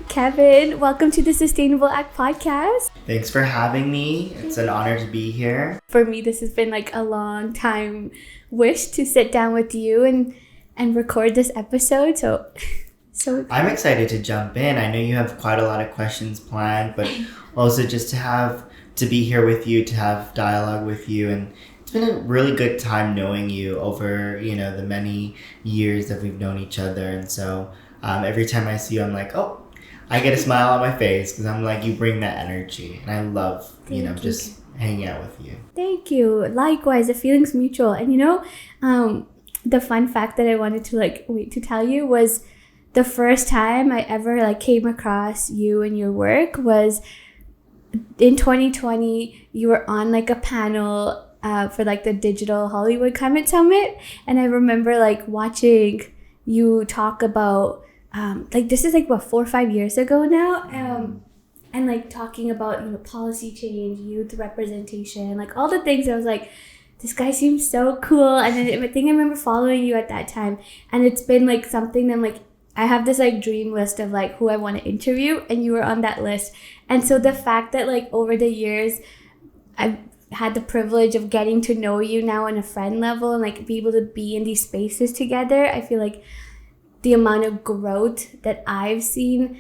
Kevin, welcome to the Sustainable Act podcast. Thanks for having me. It's an honor to be here. For me, this has been like a long time wish to sit down with you and record this episode. So I'm excited to jump in. I know you have quite a lot of questions planned, but also just to be here with you, to have dialogue with you. And it's been a really good time knowing you over, the many years that we've known each other. And so every time I see you, I'm like, oh, I get a smile on my face because I'm like, you bring that energy. And I love, just hanging out with you. Thank you. Likewise, the feeling's mutual. And the fun fact that I wanted to tell you was the first time I ever came across you and your work was in 2020. You were on a panel for the Digital Hollywood Climate Summit. And I remember watching you talk about this is 4 or 5 years ago now, and talking about policy change, youth representation, all the things. I was like, this guy seems so cool. And then I think I remember following you at that time, and it's been something that I have this dream list of who I want to interview, and you were on that list. And so the fact that over the years I've had the privilege of getting to know you now on a friend level and be able to be in these spaces together, I feel the amount of growth that I've seen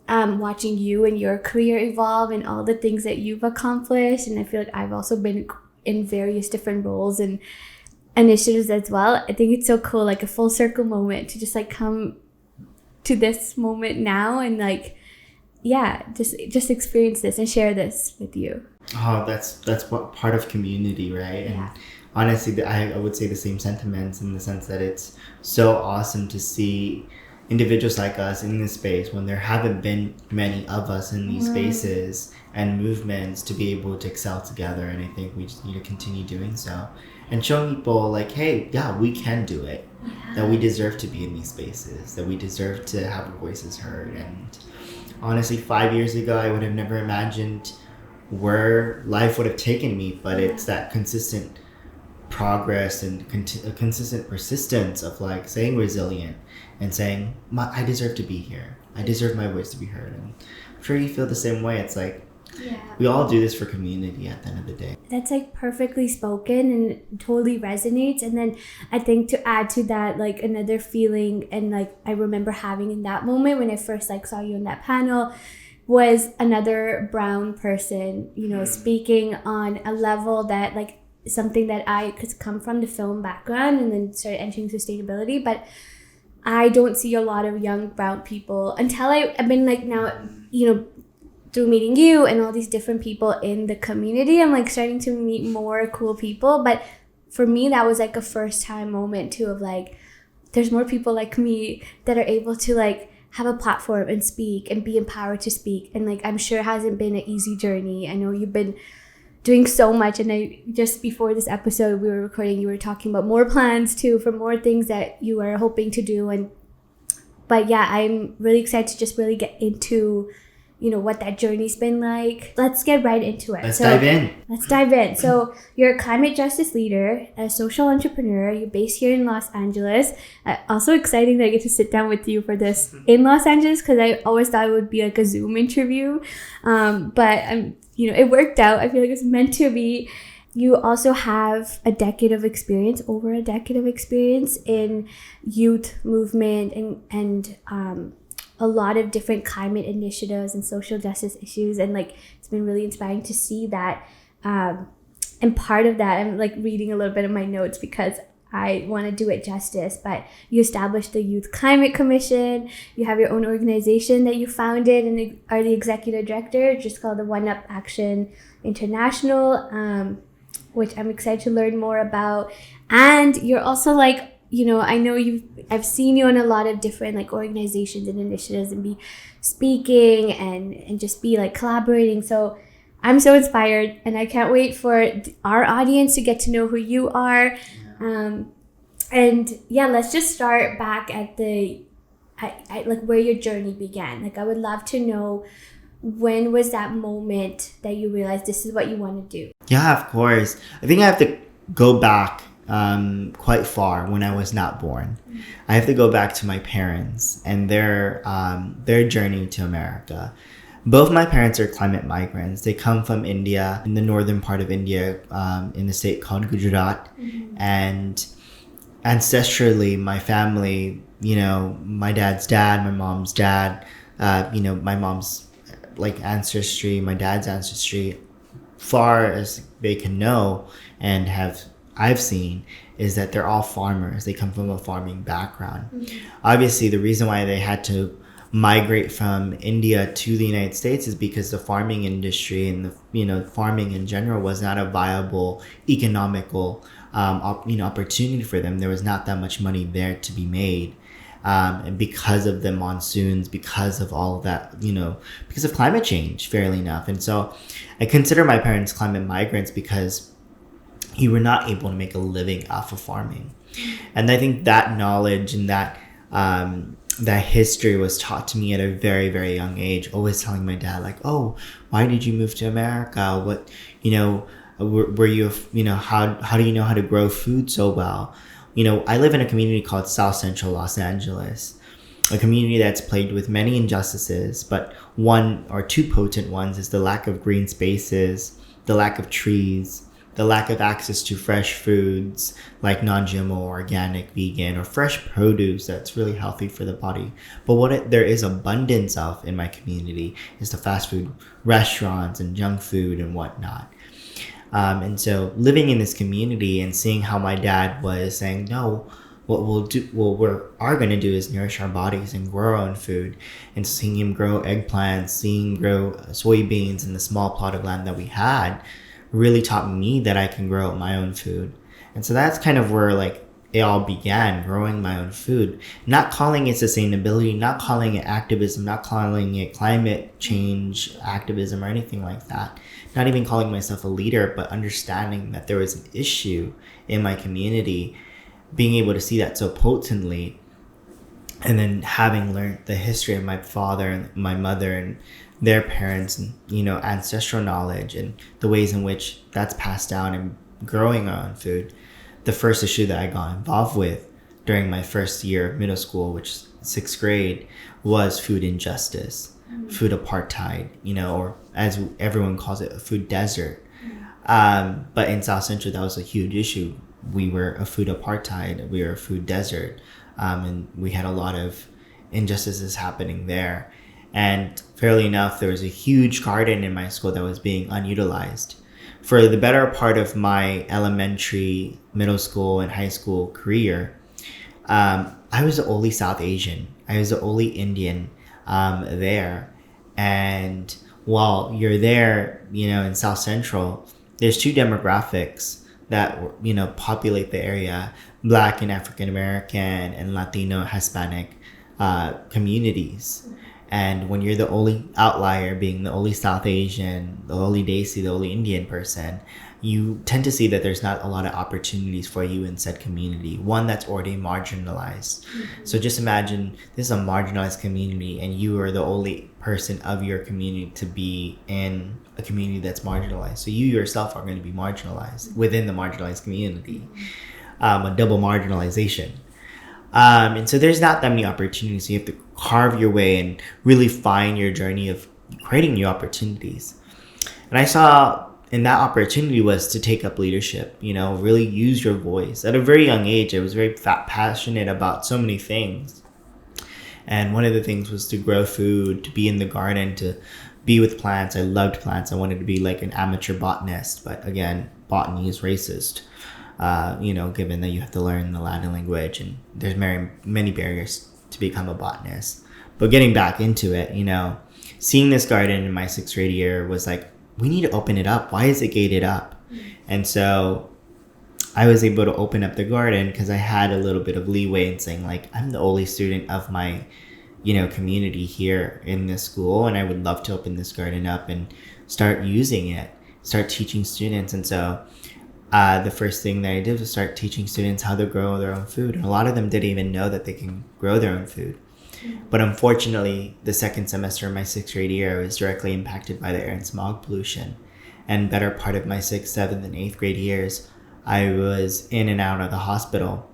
watching you and your career evolve and all the things that you've accomplished. And I feel I've also been in various different roles and initiatives as well. I think it's so cool, a full circle moment to just come to this moment now and just experience this and share this with you. Oh, that's what part of community, right? Yeah. And honestly, I would say the same sentiments in the sense that it's so awesome to see individuals like us in this space when there haven't been many of us in these spaces and movements to be able to excel together. And I think we just need to continue doing so and showing people hey, yeah, we can do it. Yeah. That we deserve to be in these spaces, that we deserve to have our voices heard. And honestly, 5 years ago, I would have never imagined where life would have taken me, but it's that consistent progress and consistent persistence of staying resilient and saying, I deserve to be here. I deserve my voice to be heard. And I'm sure you feel the same way. It's we all do this for community at the end of the day. That's perfectly spoken and totally resonates. And then I think to add to that, another feeling and I remember having in that moment when I first saw you on that panel was another brown person, speaking on a level that something that I could come from the film background and then started entering sustainability. But I don't see a lot of young brown people until I've been now, through meeting you and all these different people in the community. I'm starting to meet more cool people. But for me, that was a first time moment too of there's more people like me that are able to have a platform and speak and be empowered to speak. And I'm sure it hasn't been an easy journey. I know you've been doing so much, and I just before this episode we were recording, you were talking about more plans too for more things that you are hoping to do. But yeah, I'm really excited to just really get into what that journey's been like. Let's get right into it. Let's dive in. So you're a climate justice leader, a social entrepreneur. You're based here in Los Angeles. Also exciting that I get to sit down with you for this in Los Angeles, because I always thought it would be a Zoom interview. But it worked out. I feel it's meant to be. You also have over a decade of experience in youth movement and a lot of different climate initiatives and social justice issues. And it's been really inspiring to see that. And part of that, I'm reading a little bit of my notes because I want to do it justice, but you established the Youth Climate Commission. You have your own organization that you founded and are the executive director, just called the OneUpAction International, which I'm excited to learn more about. And you're also I know I've seen you in a lot of different organizations and initiatives and be speaking and just be collaborating. So I'm so inspired, and I can't wait for our audience to get to know who you are. And yeah, let's just start back at where your journey began. I would love to know, when was that moment that you realized this is what you want to do? Yeah, of course. I think I have to go back quite far when I was not born. I have to go back to my parents and their journey to America. Both my parents are climate migrants. They come from India, in the northern part of India, in a state called Gujarat. And ancestrally, my family, my dad's dad, my mom's dad, my mom's ancestry, my dad's ancestry, far as they can know and I've seen, is that they're all farmers. They come from a farming background. Obviously, the reason why they had to migrate from India to the United States is because the farming industry and the farming in general was not a viable economical opportunity for them. There was not that much money there to be made. And because of the monsoons, because of all of that, because of climate change, fairly enough. And so I consider my parents climate migrants because you were not able to make a living off of farming. And I think that knowledge and that history was taught to me at a very, very young age, always telling my dad, like, oh, why did you move to America? What, were you, how do you know how to grow food so well? I live in a community called South Central Los Angeles, a community that's plagued with many injustices, but one or two potent ones is the lack of green spaces, the lack of trees, the lack of access to fresh foods like non-GMO, organic, vegan, or fresh produce that's really healthy for the body. But what there is abundance of in my community is the fast food restaurants and junk food and whatnot. And so living in this community and seeing how my dad was saying, no, what we are going to do is nourish our bodies and grow our own food, and seeing him grow eggplants, seeing him grow soybeans in the small plot of land that we had really taught me that I can grow my own food. And so that's kind of where it all began, growing my own food, not calling it sustainability, not calling it activism, not calling it climate change activism or anything like that. Not even calling myself a leader, but understanding that there was an issue in my community, being able to see that so potently, and then having learned the history of my father and my mother and their parents and, ancestral knowledge and the ways in which that's passed down and growing our own food. The first issue that I got involved with during my first year of middle school, which is 6th grade, was food injustice, food apartheid, or as everyone calls it, a food desert. But in South Central, that was a huge issue. We were a food apartheid, we were a food desert, and we had a lot of injustices happening there. And fairly enough, there was a huge garden in my school that was being unutilized. For the better part of my elementary, middle school, and high school career, I was the only South Asian. I was the only Indian there. And while you're there, in South Central, there's two demographics that, populate the area: Black and African American and Latino, Hispanic communities. And when you're the only outlier, being the only South Asian, the only Desi, the only Indian person, you tend to see that there's not a lot of opportunities for you in said community, one that's already marginalized. So just imagine this is a marginalized community and you are the only person of your community to be in a community that's marginalized. So you yourself are going to be marginalized within the marginalized community, a double marginalization. And so there's not that many opportunities. So you have to carve your way and really find your journey of creating new opportunities. And I saw, and that opportunity was to take up leadership, really use your voice. At a very young age, I was very passionate about so many things. And one of the things was to grow food, to be in the garden, to be with plants. I loved plants. I wanted to be like an amateur botanist. But again, botany is racist. Given that you have to learn the Latin language and there's many barriers to become a botanist. But getting back into it, seeing this garden in my 6th grade year was like, we need to open it up. Why is it gated up? And so I was able to open up the garden because I had a little bit of leeway in saying, like, I'm the only student of my, community here in this school, and I would love to open this garden up and start using it, start teaching students. And so the first thing that I did was start teaching students how to grow their own food. And a lot of them didn't even know that they can grow their own food. But unfortunately, the second semester of my 6th grade year was directly impacted by the air and smog pollution. And better part of my 6th, 7th, and 8th grade years, I was in and out of the hospital.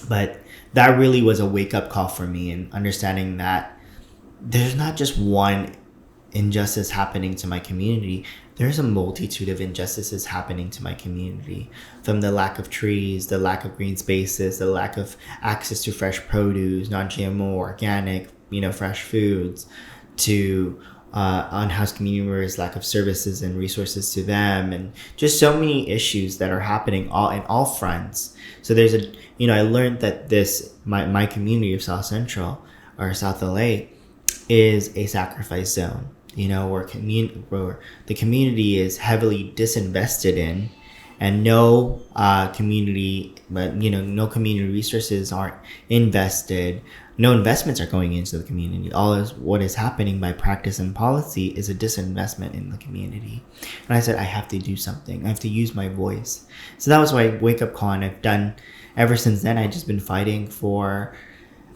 But that really was a wake-up call for me, and understanding that there's not just one injustice happening to my community. There's a multitude of injustices happening to my community, from the lack of trees, the lack of green spaces, the lack of access to fresh produce, non-GMO, organic, fresh foods, to unhoused community members, lack of services and resources to them, and just so many issues that are happening in all fronts. So there's I learned that my community of South Central or South LA is a sacrifice zone, where the community is heavily disinvested in, and no community resources aren't invested. No investments are going into the community. What is happening by practice and policy is a disinvestment in the community. And I said, I have to do something. I have to use my voice. So that was my wake-up call, and I've done, ever since then, I've just been fighting for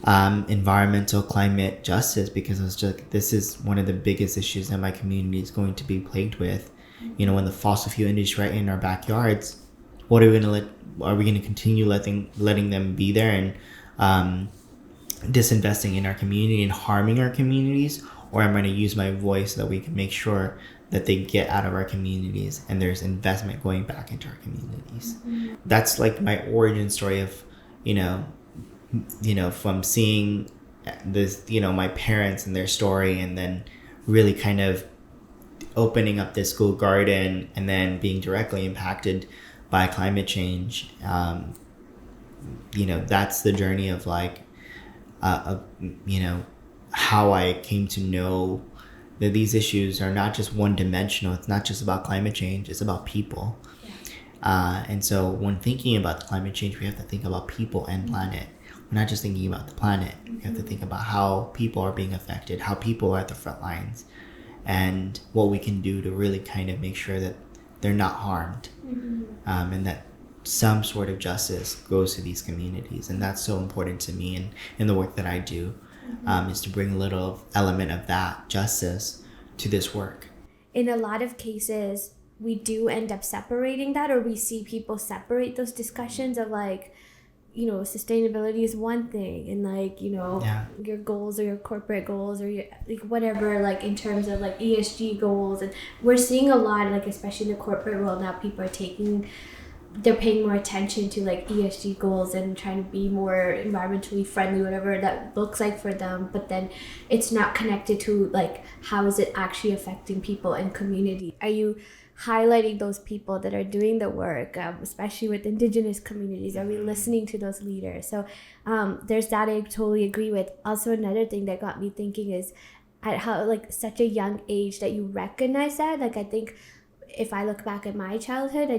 environmental climate justice, because it's just, this is one of the biggest issues that my community is going to be plagued with. When the fossil fuel industry right in our backyards, what are we going to continue letting them be there and disinvesting in our community and harming our communities? Or I'm going to use my voice so that we can make sure that they get out of our communities and there's investment going back into our communities. Mm-hmm. That's like my origin story of, from seeing this, my parents and their story, and then really kind of opening up this school garden, and then being directly impacted by climate change. That's the journey of how I came to know that these issues are not just one dimensional. It's not just about climate change, it's about people. Yeah. And so when thinking about climate change, we have to think about people and planet. We're not just thinking about the planet. We have to think about how people are being affected, how people are at the front lines, and what we can do to really kind of make sure that they're not harmed, and that some sort of justice goes to these communities. And that's so important to me in the work that I do, is to bring a little element of that justice to this work. In a lot of cases, we do end up separating that, or we see people separate those discussions of sustainability is one thing, and your goals or your corporate goals or your whatever, in terms of ESG goals. And we're seeing a lot, especially in the corporate world now, people are they're paying more attention to ESG goals and trying to be more environmentally friendly, whatever that looks like for them. But then it's not connected to how is it actually affecting people and community. Are you highlighting those people that are doing the work, especially with indigenous communities? Are we listening to those leaders? So there's that I totally agree with. Also, another thing that got me thinking is at how such a young age that you recognize that. I think if I look back at my childhood,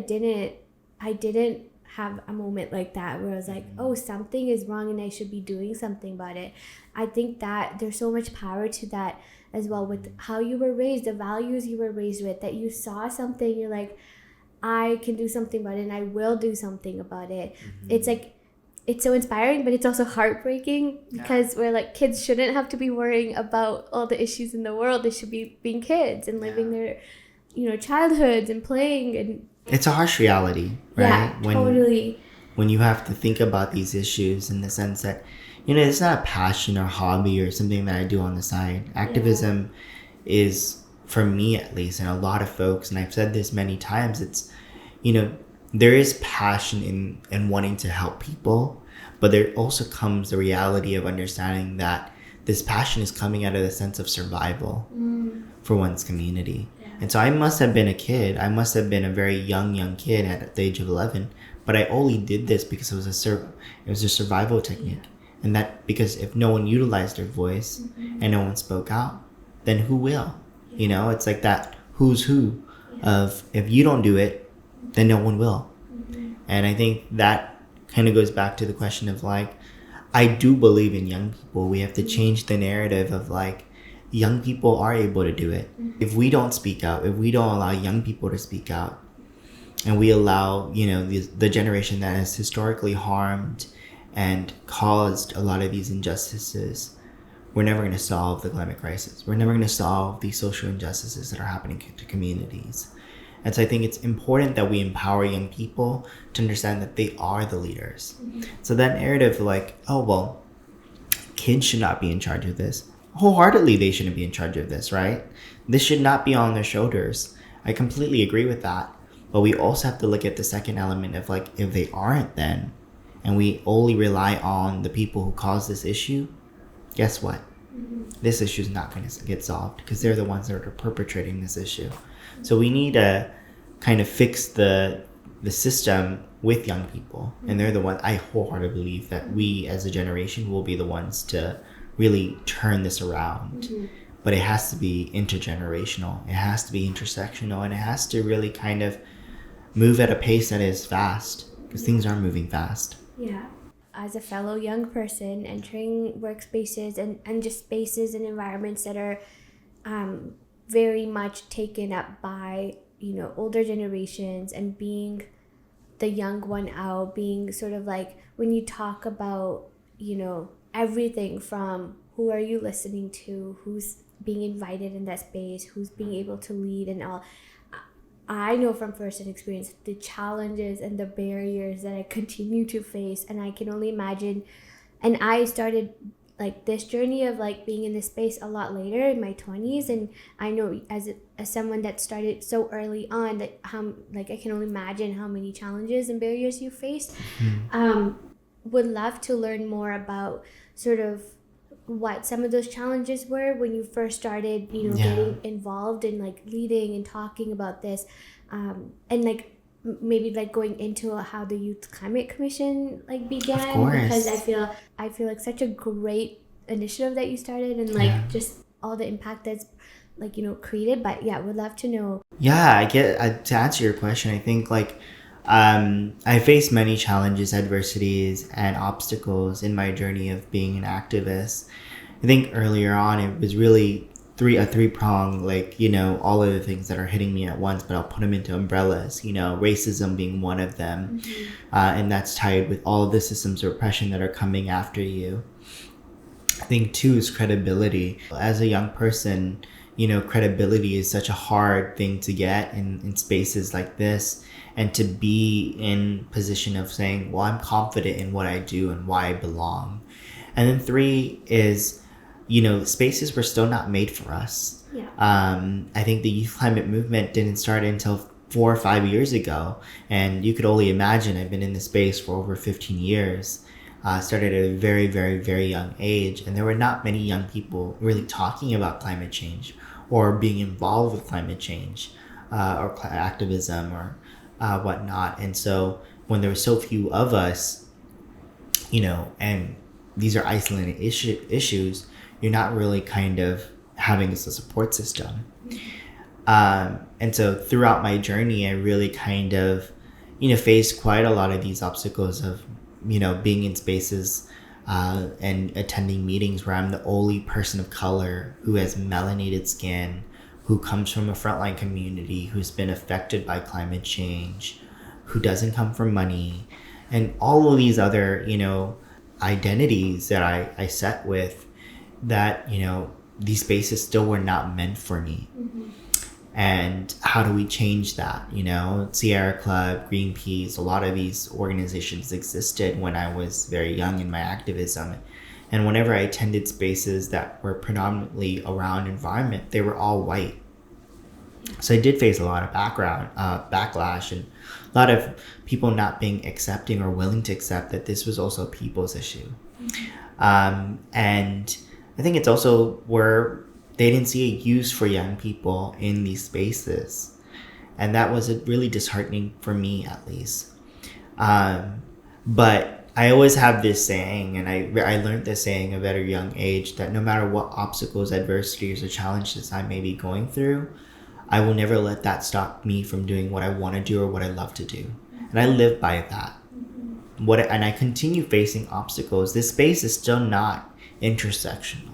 I didn't have a moment like that where I was oh, something is wrong and I should be doing something about it. I think that there's so much power to that as well, with how you were raised, the values you were raised with, that you saw something, you're I can do something about it and I will do something about it. It's so inspiring, but it's also heartbreaking, because we're kids shouldn't have to be worrying about all the issues in the world. They should be being kids and living their childhoods and playing. And it's a harsh reality, right? Yeah, totally. When you have to think about these issues in the sense that, it's not a passion or hobby or something that I do on the side. Activism is, for me at least, and a lot of folks, and I've said this many times, it's, there is passion in wanting to help people, but there also comes the reality of understanding that this passion is coming out of the sense of survival for one's community. And so I must have been a kid. I must have been a very young kid at the age of 11. But I only did this because it was a survival technique. And that because if no one utilized their voice and no one spoke out, then who will? It's like that who's who of if you don't do it, then no one will. And I think that kind of goes back to the question of I do believe in young people. We have to change the narrative of young people are able to do it. If we don't speak out, if we don't allow young people to speak out, and we allow, the generation that has historically harmed and caused a lot of these injustices, we're never going to solve the climate crisis. We're never going to solve these social injustices that are happening to communities. And so I think it's important that we empower young people to understand that they are the leaders. So that narrative like, oh, well, kids should not be in charge of this. Wholeheartedly, they shouldn't be in charge of this, right? This should not be on their shoulders. I completely agree with that. But we also have to look at the second element of like, if they aren't then, and we only rely on the people who cause this issue, guess what? This issue is not going to get solved because they're the ones that are perpetrating this issue. So we need to kind of fix the system with young people. And they're the ones, I wholeheartedly believe that we as a generation will be the ones to really turn this around. But it has to be intergenerational. It has to be intersectional. And it has to really kind of move at a pace that is fast because things are moving fast. Yeah. As a fellow young person entering workspaces and just spaces and environments that are very much taken up by, older generations, and being the young one out, being sort of like, when you talk about, everything from who are you listening to, who's being invited in that space, who's being able to lead and all. I know from first-hand experience the challenges and the barriers that I continue to face, and I can only imagine. And I started like this journey of like being in this space a lot later in my 20s, and I know as someone that started so early on that I can only imagine how many challenges and barriers you faced. Would love to learn more about sort of what some of those challenges were when you first started, getting involved in like leading and talking about this, and like maybe like going into how the Youth Climate Commission like began, because I feel like such a great initiative that you started, and like just all the impact that's like created. But yeah, would love to know. Yeah, to answer your question, I think like I faced many challenges, adversities, and obstacles in my journey of being an activist. I think earlier on it was really a three-prong, like, all of the things that are hitting me at once, but I'll put them into umbrellas, racism being one of them. And that's tied with all of the systems of oppression that are coming after you. I think two is credibility. As a young person, credibility is such a hard thing to get in spaces like this. And to be in position of saying, well, I'm confident in what I do and why I belong. And then three is, spaces were still not made for us. I think the youth climate movement didn't start until 4 or 5 years ago. And you could only imagine, I've been in the space for over 15 years. Started at a very, very, very young age. And there were not many young people really talking about climate change or being involved with climate change or activism or whatnot. And so when there were so few of us, and these are isolated issues, you're not really kind of having a support system. And so throughout my journey, I really kind of, faced quite a lot of these obstacles of, being in spaces and attending meetings where I'm the only person of color who has melanated skin, who comes from a frontline community, who's been affected by climate change, who doesn't come from money, and all of these other, identities that I set with that, these spaces still were not meant for me. And how do we change that? Sierra Club, Greenpeace, a lot of these organizations existed when I was very young in my activism. And whenever I attended spaces that were predominantly around environment, they were all white. So I did face a lot of backlash, and a lot of people not being accepting or willing to accept that this was also a people's issue. And I think it's also where they didn't see a use for young people in these spaces. And that was really disheartening for me, at least. But I always have this saying, and I learned this saying at a very young age, that no matter what obstacles, adversities, or challenges I may be going through, I will never let that stop me from doing what I want to do or what I love to do. And I live by that. And I continue facing obstacles. This space is still not intersectional.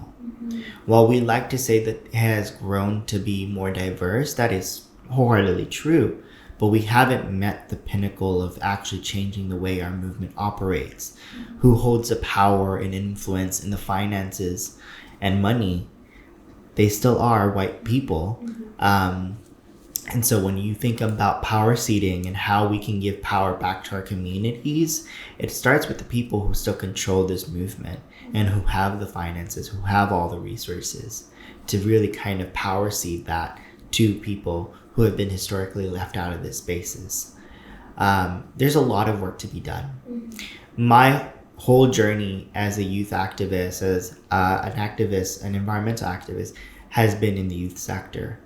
While we like to say that it has grown to be more diverse, that is wholeheartedly true. But we haven't met the pinnacle of actually changing the way our movement operates. Who holds the power and influence in the finances and money? They still are white people. And so when you think about power seeding and how we can give power back to our communities, it starts with the people who still control this movement and who have the finances, who have all the resources to really kind of power seed that to people who have been historically left out of these spaces. There's a lot of work to be done. My whole journey as a youth activist, as an activist, an environmental activist, has been in the youth sector.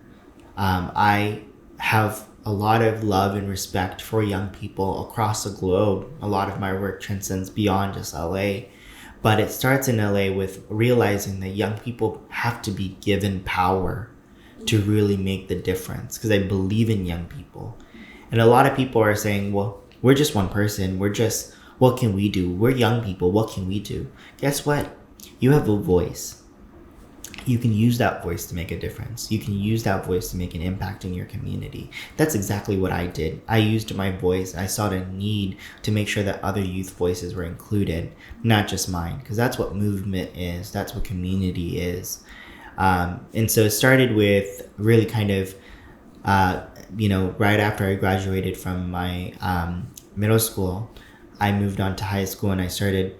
I have a lot of love and respect for young people across the globe. A lot of my work transcends beyond just LA, but it starts in LA with realizing that young people have to be given power to really make the difference, because I believe in young people. And a lot of people are saying, well, we're just one person. What can we do? We're young people. What can we do? Guess what? You have a voice. You can use that voice to make a difference. You can use that voice to make an impact in your community. That's exactly what I did. I used my voice. I saw the need to make sure that other youth voices were included, not just mine, because that's what movement is. That's what community is. And so it started with really kind of, right after I graduated from my middle school, I moved on to high school and I started,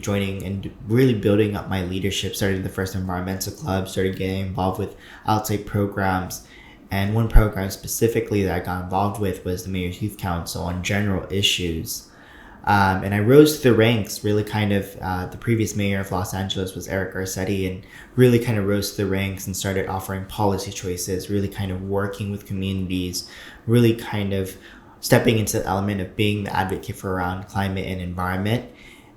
joining and really building up my leadership. Started the first environmental club, started getting involved with outside programs. And one program specifically that I got involved with was the Mayor's Youth Council on general issues. And I rose to the ranks, really kind of, the previous mayor of Los Angeles was Eric Garcetti, and really kind of rose to the ranks and started offering policy choices, really kind of working with communities, really kind of stepping into the element of being the advocate for around climate and environment.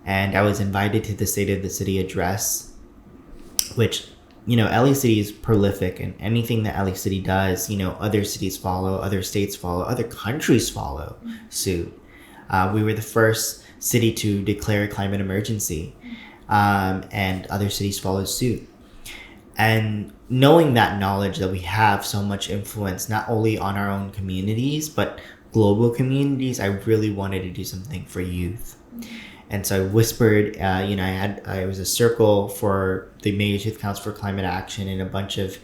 And I was invited to the State of the City address, which, LA City is prolific, and anything that LA City does, other cities follow, other states follow, other countries follow suit. We were the first city to declare a climate emergency, and other cities followed suit. And knowing that knowledge that we have so much influence, not only on our own communities, but global communities, I really wanted to do something for youth. And so I whispered, I was a circle for the Mayor's Youth Council for Climate Action and a bunch of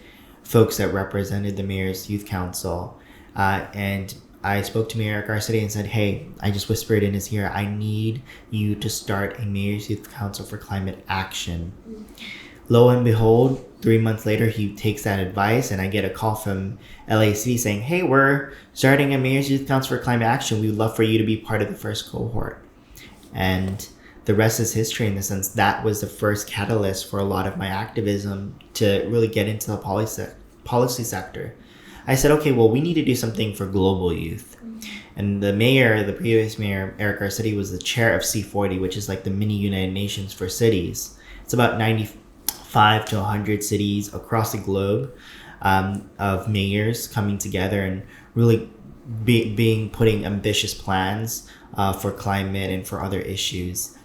folks that represented the Mayor's Youth Council. And I spoke to Mayor Garcetti and said, hey, I just whispered in his ear, I need you to start a Mayor's Youth Council for Climate Action. Lo and behold, 3 months later, he takes that advice, and I get a call from LA City saying, hey, we're starting a Mayor's Youth Council for Climate Action. We would love for you to be part of the first cohort. And the rest is history, in the sense that was the first catalyst for a lot of my activism to really get into the policy sector. I said, okay, well, we need to do something for global youth. And the previous mayor, Eric Garcetti, was the chair of C40, which is like the mini United Nations for cities. It's about 95 to 100 cities across the globe, of mayors coming together and really putting ambitious plans for climate and for other issues.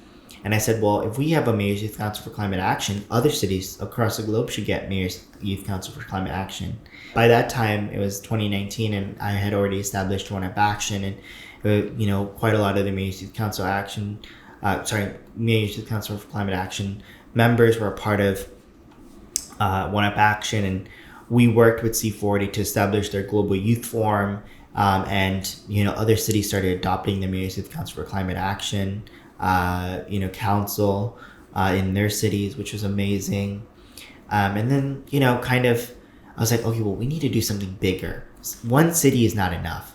And I said, well, if we have a Mayor's Youth Council for Climate Action, other cities across the globe should get Mayor's Youth Council for Climate Action. By that time, it was 2019, and I had already established OneUpAction, and quite a lot of the Mayor's Youth Council Mayor's Youth Council for Climate Action members were a part of OneUpAction, and we worked with C40 to establish their global youth forum, and other cities started adopting the Mayor's Youth Council for Climate Action council in their cities, which was amazing. And then I was like, okay, well, we need to do something bigger. One city is not enough.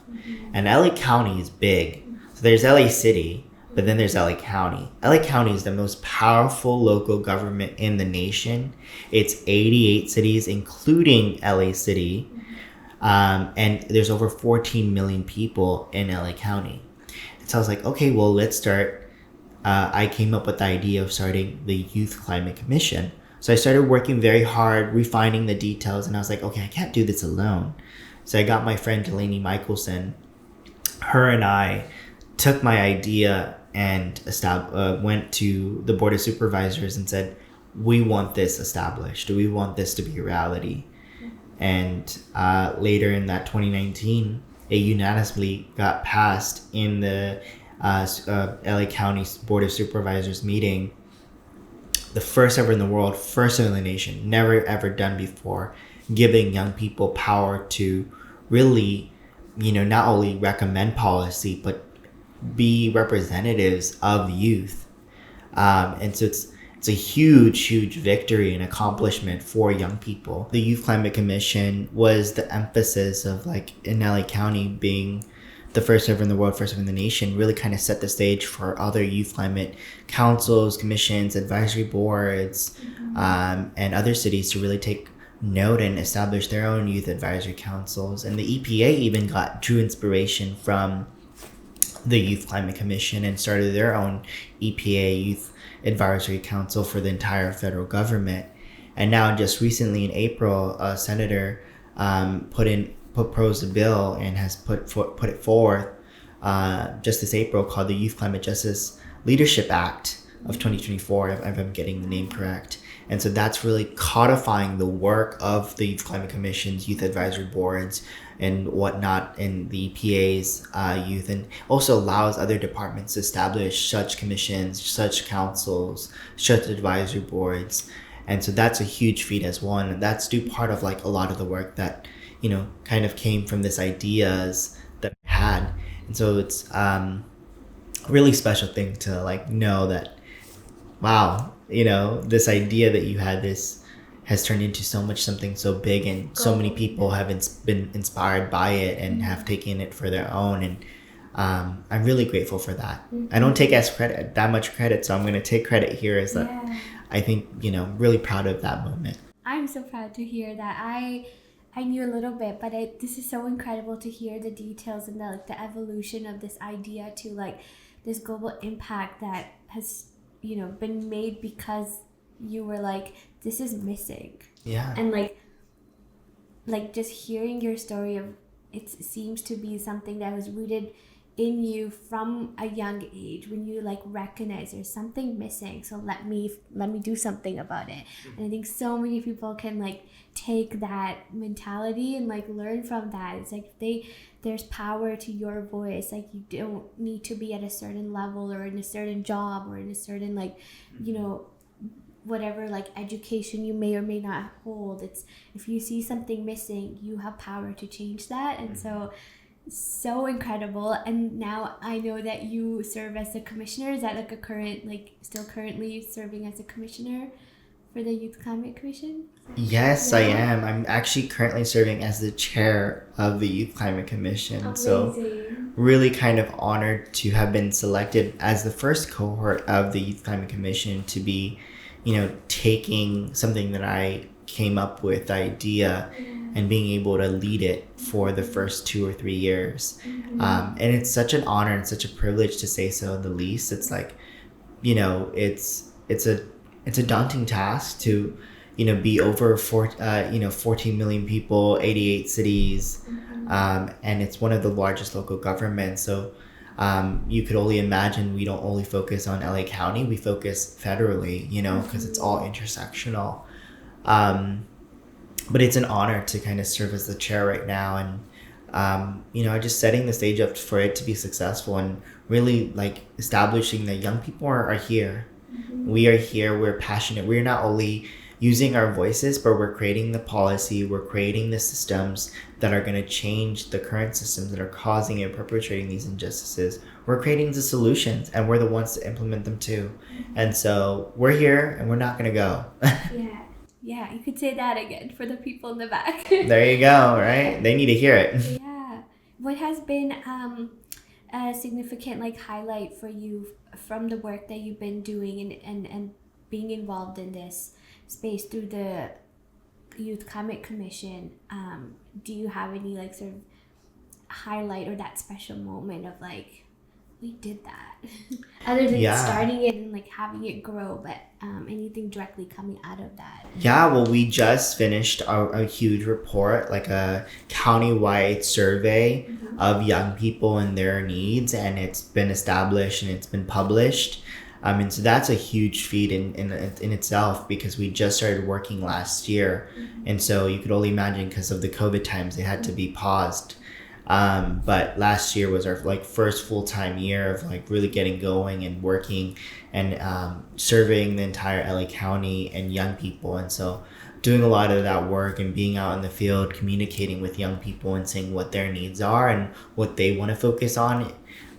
And LA County is big. So there's LA City, but then there's LA County. LA County is the most powerful local government in the nation. It's 88 cities, including LA City. And there's over 14 million people in LA County. And so I was like, okay, well, let's start. I came up with the idea of starting the Youth Climate Commission. So I started working very hard, refining the details, and I was like, okay, I can't do this alone. So I got my friend Delaney Michelson. Her and I took my idea and went to the Board of Supervisors and said, we want this established. We want this to be a reality. And later in that 2019, it unanimously got passed in the LA County Board of Supervisors meeting. The first ever in the world, first in the nation, never ever done before, giving young people power to really, not only recommend policy, but be representatives of youth. And so it's a huge victory and accomplishment for young people. The Youth Climate Commission was the emphasis of, like, in LA County being the first ever in the world, first ever in the nation, really kind of set the stage for other youth climate councils, commissions, advisory boards, and other cities to really take note and establish their own youth advisory councils. And the EPA even got true inspiration from the Youth Climate Commission and started their own EPA Youth Advisory Council for the entire federal government. And now, just recently in April, a senator proposed a bill and has put it forth just this April, called the Youth Climate Justice Leadership Act of 2024, if I'm getting the name correct. And so that's really codifying the work of the Youth Climate Commission's youth advisory boards and whatnot in the EPA's youth, and also allows other departments to establish such commissions, such councils, such advisory boards. And so that's a huge feat as one. And that's due part of, like, a lot of the work that, kind of came from this ideas that I had. And so it's a really special thing to, like, know that, wow, this idea that you had this has turned into something so big, and so many people have been inspired by it and have taken it for their own. And I'm really grateful for that. I don't take that much credit, so I'm going to take credit here as that. I think, really proud of that moment. I'm so proud to hear that. I knew a little bit, but this is so incredible to hear the details and the evolution of this idea to, like, this global impact that has been made because you were like, this is missing. Yeah. And like just hearing your story of, it seems to be something that was rooted in you from a young age, when you, like, recognize there's something missing, so let me do something about it. And I think so many people can, like, take that mentality and, like, learn from that. It's like there's power to your voice. Like, you don't need to be at a certain level or in a certain job or in a certain, like, whatever, like, education you may or may not hold. It's, if you see something missing, you have power to change that. And so incredible. And now I know that you serve as a commissioner. Is that, like, a current, like, still currently serving as a commissioner for the Youth Climate Commission? Yes, I am. I'm actually currently serving as the chair of the Youth Climate Commission. Amazing. So really kind of honored to have been selected as the first cohort of the Youth Climate Commission to be, taking something that I came up with, the idea, and being able to lead it for the first 2 or 3 years. And it's such an honor and such a privilege, to say so the least. It's like, it's a daunting task to, be over 14 million people, 88 cities, and it's one of the largest local governments. So you could only imagine we don't only focus on LA County, we focus federally, because it's all intersectional. But it's an honor to kind of serve as the chair right now, and just setting the stage up for it to be successful, and really, like, establishing that young people are here. We are here, we're passionate, we're not only using our voices, but we're creating the policy, we're creating the systems that are going to change the current systems that are causing and perpetrating these injustices. We're creating the solutions, and we're the ones to implement them too. And so we're here, and we're not going to go. Yeah, you could say that again for the people in the back. There you go, right? They need to hear it. Yeah. What has been a significant, like, highlight for you from the work that you've been doing and being involved in this space through the Youth Climate Commission? Do you have any, like, sort of highlight or that special moment of, like, we did that? Other than starting it and, like, having it grow, but anything directly coming out of that? Yeah, well, we just finished a huge report, like a county-wide survey of young people and their needs, and it's been established and it's been published. And so that's a huge feat in itself, because we just started working last year. And so you could only imagine, because of the COVID times, it had to be paused. But last year was our, like, first full-time year of, like, really getting going and working and serving the entire LA County and young people. And so doing a lot of that work and being out in the field, communicating with young people and saying what their needs are and what they want to focus on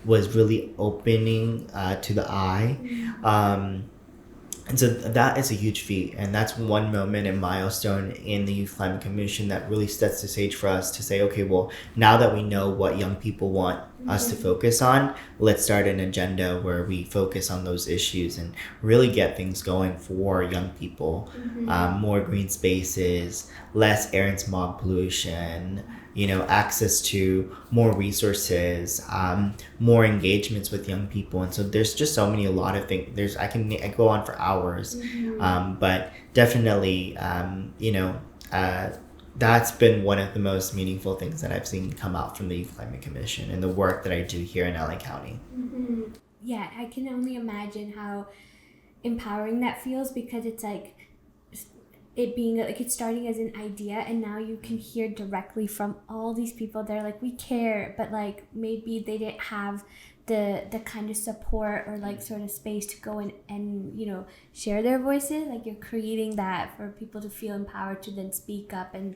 was really opening to the eye. And so that is a huge feat, and that's one moment and milestone in the Youth Climate Commission that really sets the stage for us to say, okay, well, now that we know what young people want us to focus on, let's start an agenda where we focus on those issues and really get things going for young people. More green spaces, less air and smog pollution, access to more resources, more engagements with young people. And so there's just a lot of things. I go on for hours, but definitely, that's been one of the most meaningful things that I've seen come out from the Youth Climate Commission and the work that I do here in LA County. Yeah, I can only imagine how empowering that feels, because it's like it being like it's starting as an idea, and now you can hear directly from all these people that are like, we care, but like maybe they didn't have the kind of support or like sort of space to go in and share their voices. Like, you're creating that for people to feel empowered to then speak up and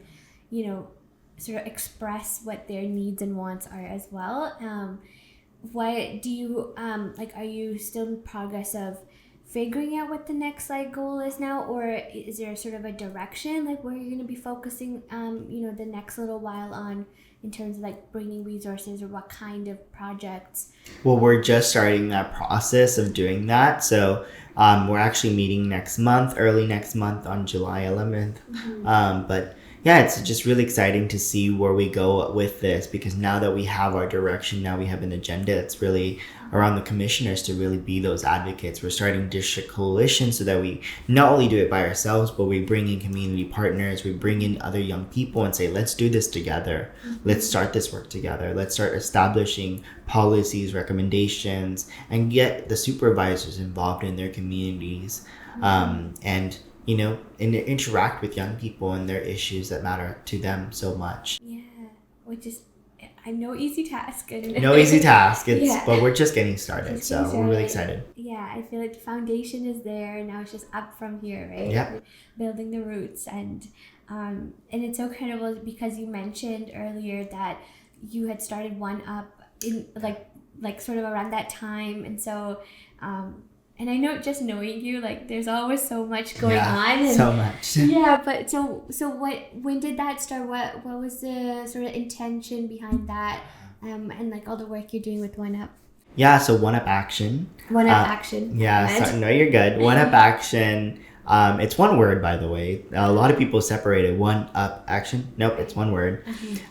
sort of express what their needs and wants are as well. What do you are you still in progress of figuring out what the next goal is now, or is there sort of a direction where you're going to be focusing the next little while on, in terms of bringing resources, or what kind of projects? Well, we're just starting that process of doing that. So we're actually meeting early next month on July 11th. But yeah, it's just really exciting to see where we go with this, because now that we have our direction, now we have an agenda, it's really around the commissioners to really be those advocates. We're starting district coalitions so that we not only do it by ourselves, but we bring in community partners, we bring in other young people and say, let's do this together. Let's start this work together. Let's start establishing policies, recommendations, and get the supervisors involved in their communities. And interact with young people and their issues that matter to them so much. Yeah, which is no easy task. No easy task. But we're just getting started, we're really excited. Yeah, I feel like the foundation is there. Now it's just up from here, right? Yeah. Building the roots, and it's so incredible because you mentioned earlier that you had started OneUp in like sort of around that time, and so. And I know, just knowing you, there's always so much going on. And, so much. Yeah, but so when did that start? What was the sort of intention behind that? And all the work you're doing with OneUp? Yeah, so OneUpAction. OneUpAction. No, you're good. OneUpAction. It's one word, by the way. A lot of people separate it. OneUpAction. Nope, it's one word.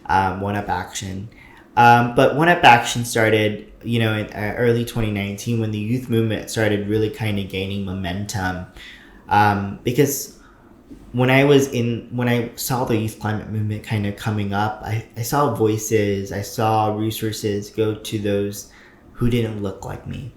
OneUpAction. But OneUpAction started, in early 2019 when the youth movement started really kind of gaining momentum. Because when I saw the youth climate movement kind of coming up, I saw voices, I saw resources go to those who didn't look like me.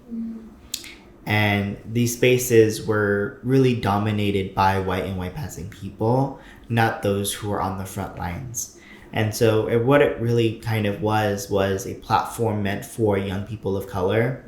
And these spaces were really dominated by white and white passing people, not those who were on the front lines. And so what it really kind of was a platform meant for young people of color,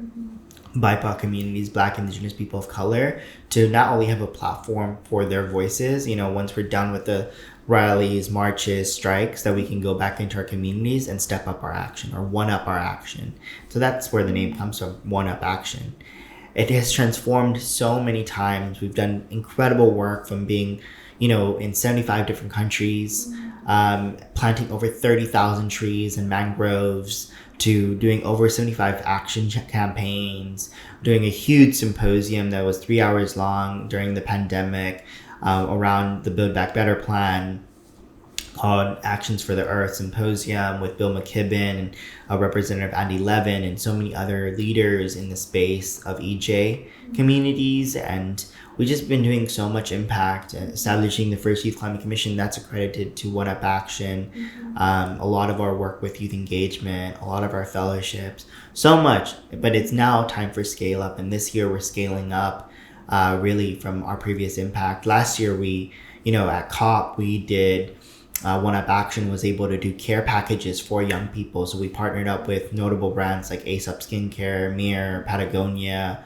BIPOC communities, Black, Indigenous people of color, to not only have a platform for their voices, once we're done with the rallies, marches, strikes, that we can go back into our communities and step up our action, or one up our action. So that's where the name comes from, OneUpAction. It has transformed so many times. We've done incredible work, from being in 75 different countries, planting over 30,000 trees and mangroves, to doing over 75 action campaigns, doing a huge symposium that was 3 hours long during the pandemic around the Build Back Better plan, called Actions for the Earth Symposium, with Bill McKibben and Representative Andy Levin and so many other leaders in the space of EJ communities. And we've just been doing so much impact, establishing the first Youth Climate Commission that's accredited to OneUpAction, a lot of our work with youth engagement, a lot of our fellowships, so much. But it's now time for scale up, and this year we're scaling up really from our previous impact. Last year we, at COP, we did OneUpAction was able to do care packages for young people. So we partnered up with notable brands like Aesop Skincare, Mir, Patagonia,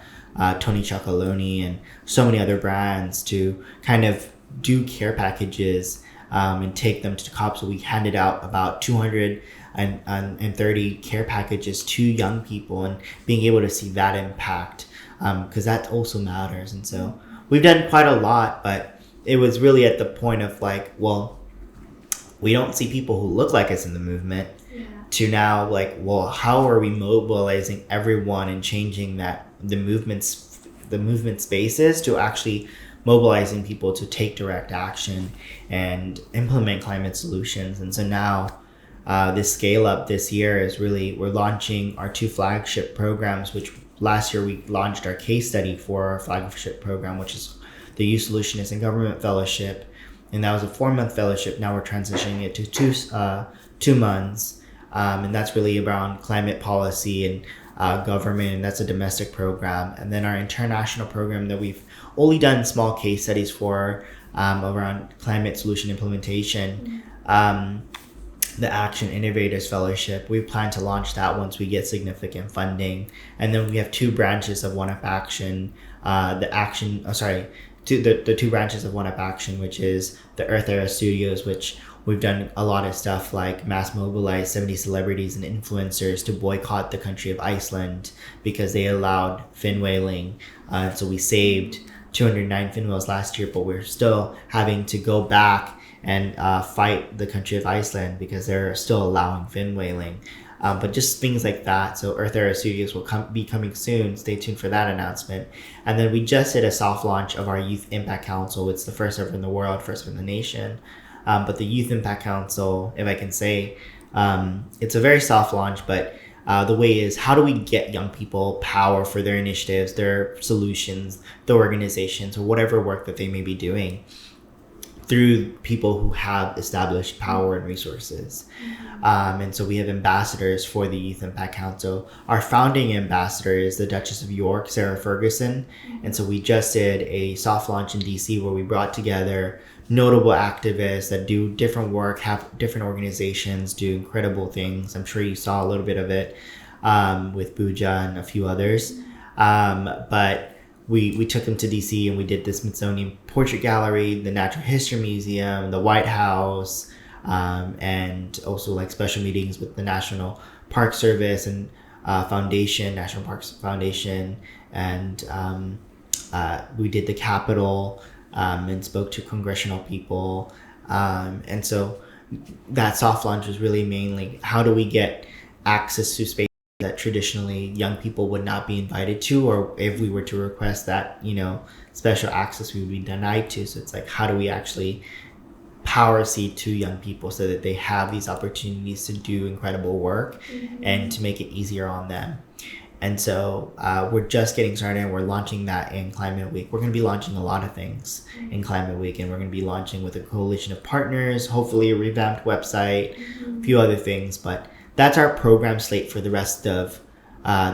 Tony Chocolonely, and so many other brands to kind of do care packages and take them to cops. So we handed out about 230 care packages to young people, and being able to see that impact, because that also matters. And so we've done quite a lot, but it was really at the point of like, well, we don't see people who look like us in the movement, to now like, well, how are we mobilizing everyone and changing that the movement spaces to actually mobilizing people to take direct action and implement climate solutions. And so now this scale up this year is really, we're launching our 2 flagship programs, which last year we launched our case study for our flagship program, which is the Youth Solutionist and Government Fellowship. And that was a 4-month fellowship. Now we're transitioning it to 2 months. And that's really around climate policy and government, and that's a domestic program. And then our international program that we've only done small case studies for around climate solution implementation, the Action Innovators Fellowship. We plan to launch that once we get significant funding. And then we have 2 branches of OneUpAction, the 2 branches of OneUpAction, which is the Earth Era Studios, which we've done a lot of stuff like mass mobilize 70 celebrities and influencers to boycott the country of Iceland because they allowed fin whaling. So we saved 209 fin whales last year, but we're still having to go back and fight the country of Iceland because they're still allowing fin whaling. But just things like that. So Earth Era Studios will be coming soon. Stay tuned for that announcement. And then we just did a soft launch of our Youth Impact Council. It's the first ever in the world, first ever in the nation. But the Youth Impact Council, if I can say, it's a very soft launch, but the way is, how do we get young people power for their initiatives, their solutions, the organizations, or whatever work that they may be doing through people who have established power and resources. And so we have ambassadors for the Youth Impact Council. Our founding ambassador is the Duchess of York, Sarah Ferguson. And so we just did a soft launch in DC where we brought together notable activists that do different work, have different organizations, do incredible things. I'm sure you saw a little bit of it with Booja and a few others. But we took them to DC and we did the Smithsonian Portrait Gallery, the Natural History Museum, the White House, and also like special meetings with the National Park Service and National Parks Foundation. And we did the Capitol and spoke to congressional people. And so that soft launch was really mainly, how do we get access to space that traditionally young people would not be invited to, or if we were to request that, special access, we would be denied to. So it's like, how do we actually power seed to young people so that they have these opportunities to do incredible work and to make it easier on them. And so we're just getting started, and we're launching that in Climate Week. We're going to be launching a lot of things in Climate Week, and we're going to be launching with a coalition of partners, hopefully a revamped website, a few other things. But that's our program slate for the rest of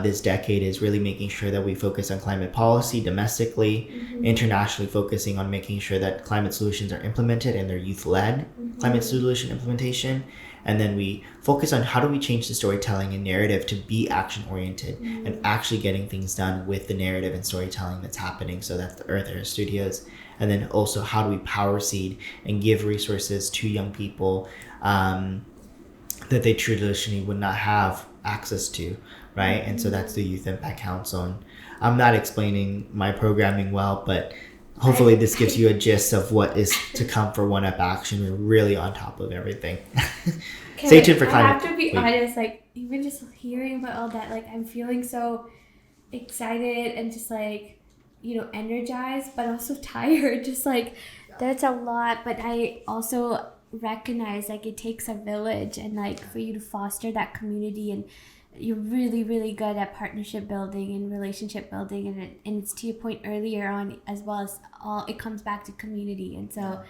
this decade, is really making sure that we focus on climate policy domestically, internationally focusing on making sure that climate solutions are implemented and they're youth-led climate solution implementation. And then we focus on how do we change the storytelling and narrative to be action-oriented and actually getting things done with the narrative and storytelling that's happening. So that's the Earth Era Studios. And then also, how do we power seed and give resources to young people that they traditionally would not have access to, right? And so that's the Youth Impact Council. And I'm not explaining my programming well, but hopefully this gives you a gist of what is to come for OneUpAction. We're really on top of everything. Stay tuned for Climate. I have to be honest, like, even just hearing about all that, like, I'm feeling so excited and just like, energized, but also tired. Just like, that's a lot. But I also recognize, like, it takes a village, and like for you to foster that community, and you're really, really good at partnership building and relationship building, and it's to your point earlier on as well, as all it comes back to community. And so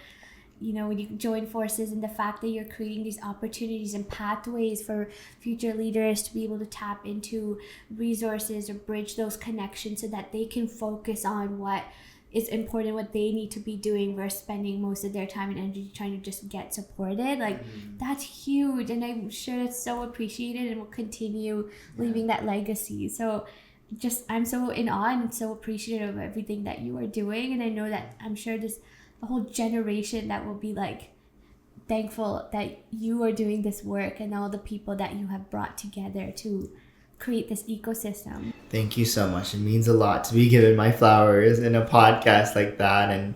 when you join forces, and the fact that you're creating these opportunities and pathways for future leaders to be able to tap into resources or bridge those connections so that they can focus on what is important, what they need to be doing, versus spending most of their time and energy trying to just get supported. Like, that's huge, and I'm sure it's so appreciated and will continue leaving that legacy. So I'm so in awe and so appreciative of everything that you are doing, and I know that I'm sure this a whole generation that will be like thankful that you are doing this work and all the people that you have brought together to create this ecosystem. Thank you so much. It means a lot to be given my flowers in a podcast like that. And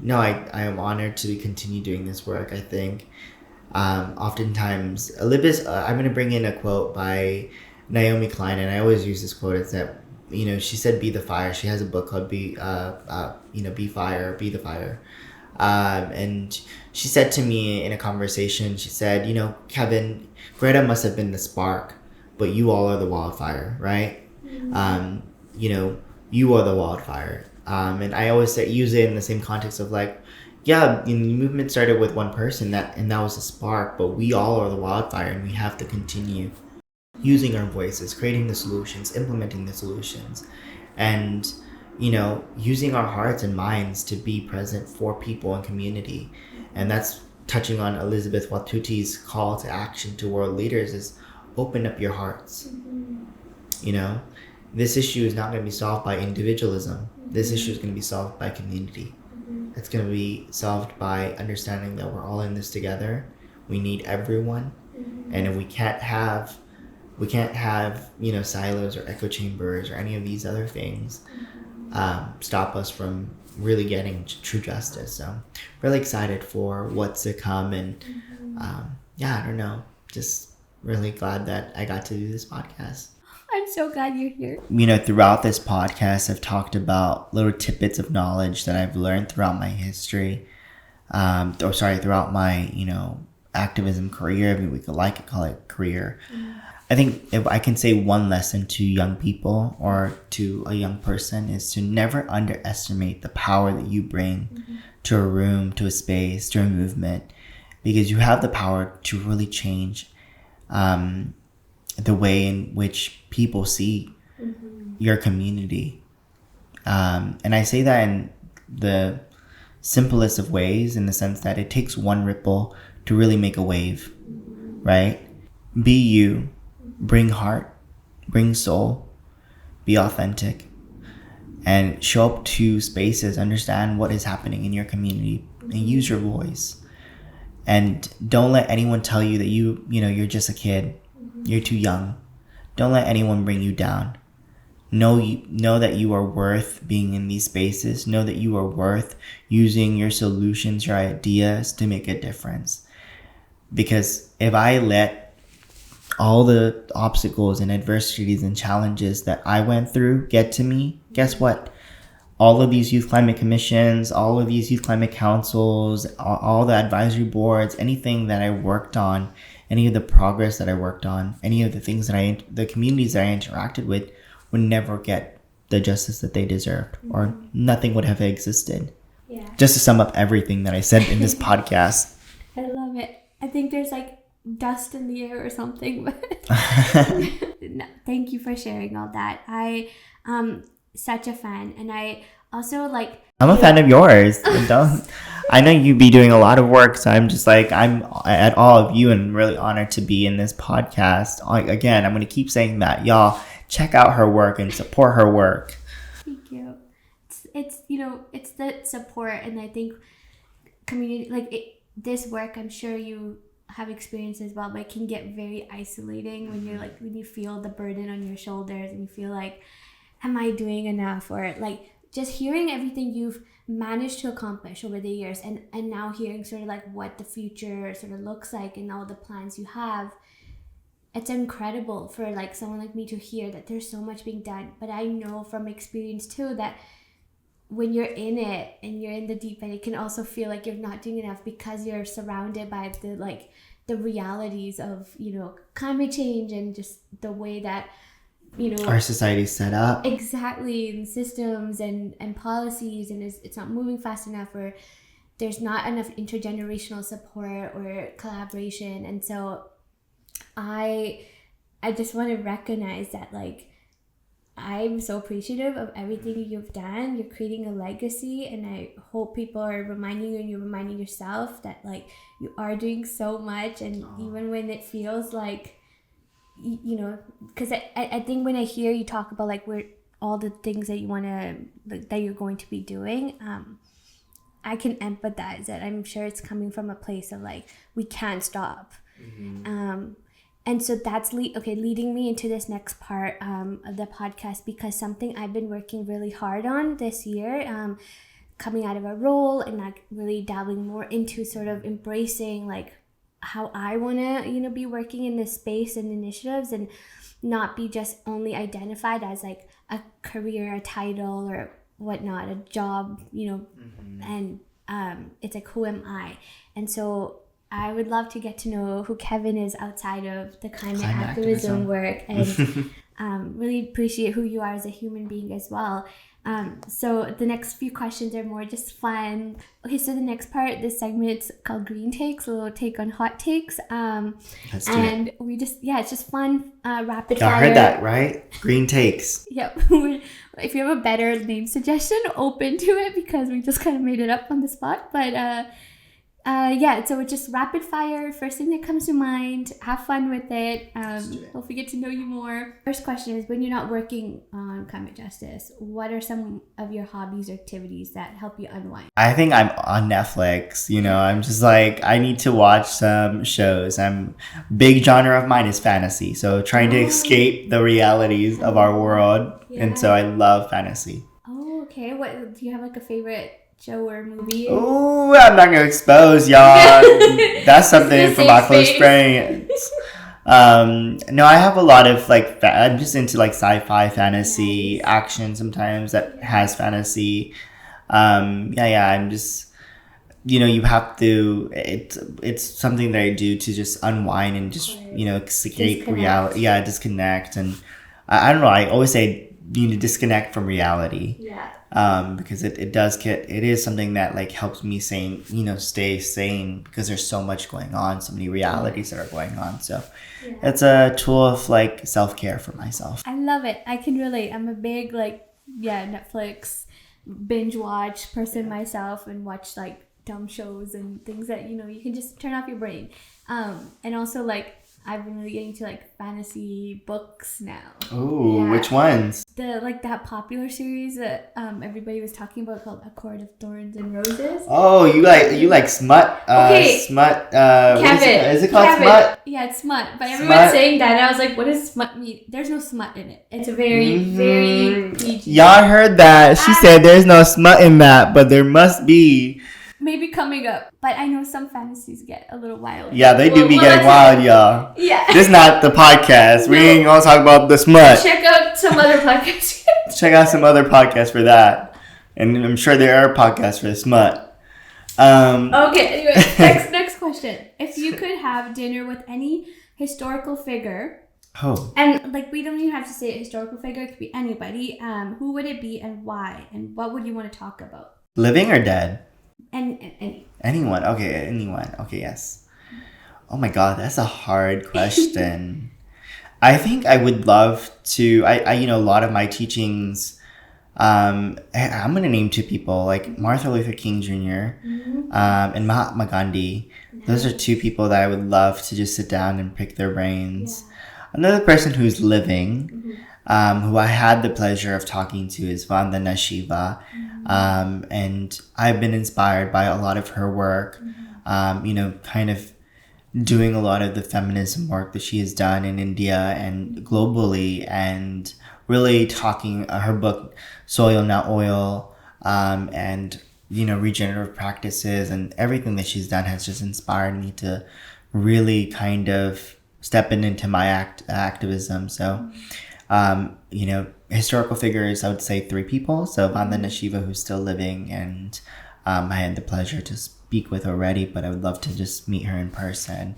no, I am honored to continue doing this work. I think oftentimes, Olympus, I'm going to bring in a quote by Naomi Klein, and I always use this quote. It's that, she said, be the fire. She has a book called Be Fire, Be the Fire. And she said to me in a conversation, she said, Kevin, Greta must have been the spark, but you all are the wildfire, right? Mm-hmm. You are the wildfire. And I always use it in the same context of like, yeah, the movement started with one person and that was a spark, but we all are the wildfire, and we have to continue using our voices, creating the solutions, implementing the solutions, and using our hearts and minds to be present for people and community. And that's touching on Elizabeth Watuti's call to action to world leaders is open up your hearts. Mm-hmm. This issue is not going to be solved by individualism. Mm-hmm. This issue is going to be solved by community. Mm-hmm. It's going to be solved by understanding that we're all in this together. We need everyone. Mm-hmm. And if we can't have silos or echo chambers or any of these other things stop us from really getting true justice. So really excited for what's to come, and I don't know, just really glad that I got to do this podcast. I'm so glad you're here. Throughout this podcast, I've talked about little tidbits of knowledge that I've learned throughout my history, throughout my, activism career. I mean, we could call it career. I think if I can say one lesson to young people or to a young person is to never underestimate the power that you bring to a room, to a space, to a movement, because you have the power to really change the way in which people see your community. And I say that in the simplest of ways, in the sense that it takes one ripple to really make a wave, right? Be you. Bring heart, bring soul, be authentic, and show up to spaces, understand what is happening in your community, and use your voice. And don't let anyone tell you that you're just a kid, you're too young. Don't let anyone bring you down. Know that you are worth being in these spaces. Know that you are worth using your solutions, your ideas to make a difference. Because if I let all the obstacles and adversities and challenges that I went through get to me, guess what? All of these youth climate commissions, all of these youth climate councils, all the advisory boards, anything that I worked on, any of the progress that I worked on, any of the things that the communities that I interacted with would never get the justice that they deserved, or nothing would have existed. Yeah. Just to sum up everything that I said in this podcast. I love it. I think there's like dust in the air or something, but no, thank you for sharing all that. I such a fan, and I also I'm a fan of yours. I know you be doing a lot of work, so I'm just I'm at all of you and really honored to be in this podcast. Again, I'm going to keep saying that, y'all check out her work and support her work. Thank you. It's it's the support, and I think community this work, I'm sure you have experienced as well, but it can get very isolating when you're when you feel the burden on your shoulders and you feel like, am I doing enough? Or just hearing everything you've managed to accomplish over the years, and now hearing sort of what the future sort of looks like and all the plans you have. It's incredible for someone like me to hear that there's so much being done. But I know from experience too that when you're in it and you're in the deep end, it can also feel like you're not doing enough because you're surrounded by the realities of climate change and just the way that our society's set up. Exactly, and systems and policies, and it's not moving fast enough, or there's not enough intergenerational support or collaboration. And so I just want to recognize that I'm so appreciative of everything you've done. You're creating a legacy, and I hope people are reminding you and you're reminding yourself that you are doing so much. And even when it feels because I think when I hear you talk about where all the things that you want to that you're going to be doing, I can empathize it. I'm sure it's coming from a place of like, we can't stop. And so that's leading me into this next part of the podcast, because something I've been working really hard on this year, coming out of a role and like really dabbling more into sort of embracing like how I want to, be working in this space and initiatives, and not be just only identified as like a career, a title or whatnot, a job, and it's like, who am I? And so I would love to get to know who Kevin is outside of the climate activism work, and really appreciate who you are as a human being as well. So the next few questions are more just fun. Okay, so the next part, this segment's called Green Takes, a little take on hot takes. Let's do and it. we just, it's just fun, rapid Y'all fire. heard that, right? Green Takes. Yep. If you have a better name suggestion, open to it, because we just kind of made it up on the spot. But so it's just rapid fire. First thing that comes to mind. Have fun with it. Hopefully get to know you more. First question is, when you're not working on climate justice, what are some of your hobbies or activities that help you unwind? I think I'm on Netflix. I'm just like, I need to watch some shows. Big genre of mine is fantasy. So trying to escape the realities of our world. Yeah. And so I love fantasy. Oh, okay. What do you have, like a favorite show or movie? Oh, I'm not gonna expose y'all. That's something from my close friends. No, I have a lot of like I'm just into like sci-fi, fantasy, action sometimes that has fantasy. I'm just you have to. It's something that I do to just unwind and just escape reality. Yeah, disconnect, and I don't know. I always say you need to disconnect from reality. Yeah. Because it is something that like helps me stay sane, because there's so much going on, so many realities that are going on. So it's a tool of like self-care for myself. I love it. I can relate. I'm a big Netflix binge watch person myself, and watch like dumb shows and things that you can just turn off your brain. And also like I've been really getting to like fantasy books now. Ooh, which ones? That popular series that everybody was talking about, called A Court of Thorns and Roses. Oh, you like smut? Okay. Smut. Kevin. Is it called Kevin. smut? Yeah, it's smut. But everyone's saying that, and I was like, what does smut mean? There's no smut in it. It's a very, very PG. Y'all heard that? She said there's no smut in that, but there must be. Maybe coming up. But I know some fantasies get a little wild. Yeah, they do be getting wild, y'all. Yeah. This is not the podcast. We ain't gonna talk about the smut. Check out some other podcasts. Check out some other podcasts for that. And I'm sure there are podcasts for the smut. Okay, anyway, next question. If you could have dinner with any historical figure, and like we don't even have to say a historical figure, it could be anybody, who would it be and why? And what would you want to talk about? Living or dead? Anyone. Okay, anyone. Okay, yes. Oh my god, that's a hard question. I think I would love to. I a lot of my teachings. I'm gonna name two people, like Martin Luther King Jr. And Mahatma Gandhi. Those are two people that I would love to just sit down and pick their brains. Yeah. Another person who's living, who I had the pleasure of talking to, is Vandana Shiva. And I've been inspired by a lot of her work, kind of doing a lot of the feminism work that she has done in India and globally, and really talking her book, Soil Not Oil, and, regenerative practices, and everything that she's done has just inspired me to really kind of step into my activism. So, historical figures, I would say 3 people. So Vandana Shiva, who's still living, and I had the pleasure to speak with already, but I would love to just meet her in person.